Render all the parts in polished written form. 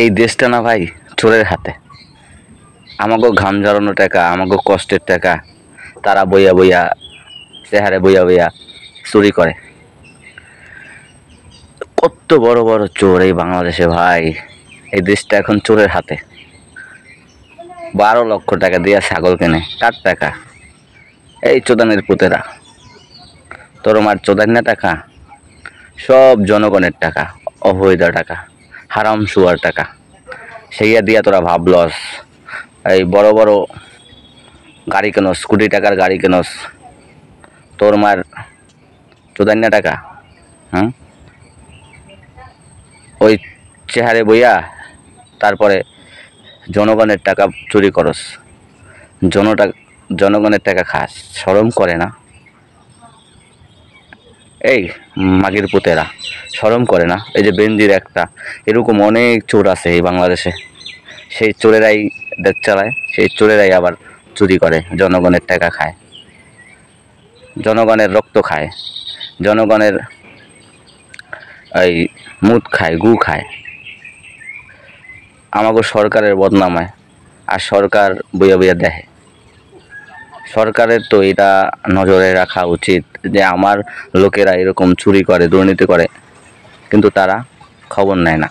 এই দেশটা না ভাই চোরের হাতে। আমাগো ঘাম ঝরানো টাকা, আমাগো কষ্টের টাকা তারা বইয়া বইয়া চেহারে বইয়া বইয়া চুরি করে। কত বড় বড় চোর এই বাংলাদেশে ভাই। এই দেশটা এখন চোরের হাতে। 12 লক্ষ টাকা দিয়া ছাগল কেনে, কার টাকা? এই চোদানের পুতেরা, তোর মার চোদান না টাকা, সব জনগণের টাকা, অবৈধ টাকা, হারাম শুয়ার টাকা। সেইয়া দিয়া তোরা ভাবলস এই বড় বড় গাড়ি কেনস, কোটি টাকার গাড়ি কেনস, তোর মার চোদান না টাকা। হ্যাঁ, ওই চেহারে বইয়া তারপরে জনগণের টাকা চুরি করস, জনগণের টাকা খাস, শরম করে না? এই মাগির পুতেরা, শরম করে না? এই যে বেনজির একটা, এরকম অনেক চোর আছে এই বাংলাদেশে। সেই চোরেরাই দেশ চালায়, সেই চোরেরাই আবার চুরি করে, জনগণের টাকা খায়, জনগণের রক্ত খায়, জনগণের এই মুদ খায়, গু খায়। আমাকে সরকারের বদনামায়, আর সরকার বইয়া বইয়া দেখে। সরকারের তো এটা নজরে রাখা উচিত যে আমার লোকেরা এরকম চুরি করে, দুর্নীতি করে, কিন্তু তারা খবর নেয় না।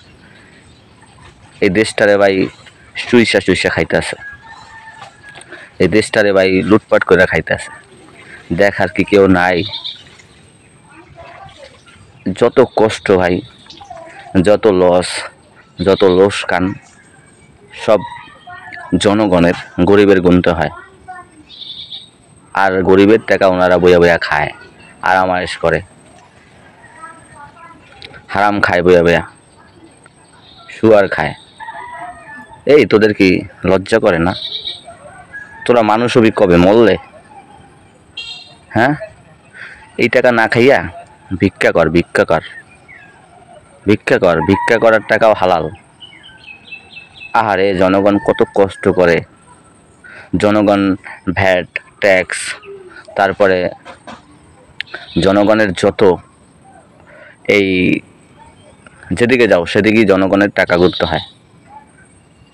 এই দেশটারে ভাই চুইসা চুইসা খাইতেছে, এই দেশটারে ভাই লুটপাট করে খাইতেছে। দেখার কি কেউ নাই? যত কষ্ট ভাই, যত লস, যত লোকসান, সব জনগণের, গরিবের গুনতে হয়। আর গরিবের টাকা ওনারা বইয়া বইয়া খায়, আরামায়েশ করে, হারাম খায়, বইয়া বইয়া শুয়ার খায়। এই তোদের কি লজ্জা করে না? তোরা মানুষ হবি কবে? মরলে? হ্যাঁ, এই টাকা না খাইয়া ভিক্ষা কর, ভিক্ষা কর, ভিক্ষা কর। ভিক্ষা করার টাকাও হালাল। আহারে, জনগণ কত কষ্ট করে, জনগণ ভ্যাট, ট্যাক্স, তারপরে জনগণের যত এই যেদিকে যাও সেদিকেই জনগণের টাকা গুনতে হয়।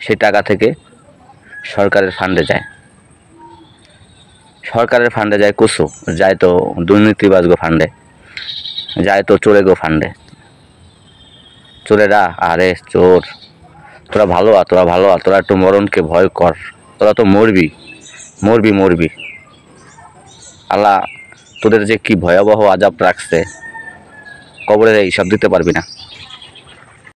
সেই টাকা থেকে সরকারের ফান্ডে যায়, সরকারের ফান্ডে যায় কুসু, যায় তো দুর্নীতিবাজ গো ফান্ডে, যায় তো চোরে গো ফান্ডে। চোরেরা, আরে চোর, তোরা ভালো আ, তোরা ভালো আ, তোরা একটু মরণকে ভয় কর, তোরা তো মরবি, মরবি, মরবি। আল্লাহ তোদের যে কি ভয়াবহ আযাব রাখছে, কবরে এইসব দিতে পারবি না।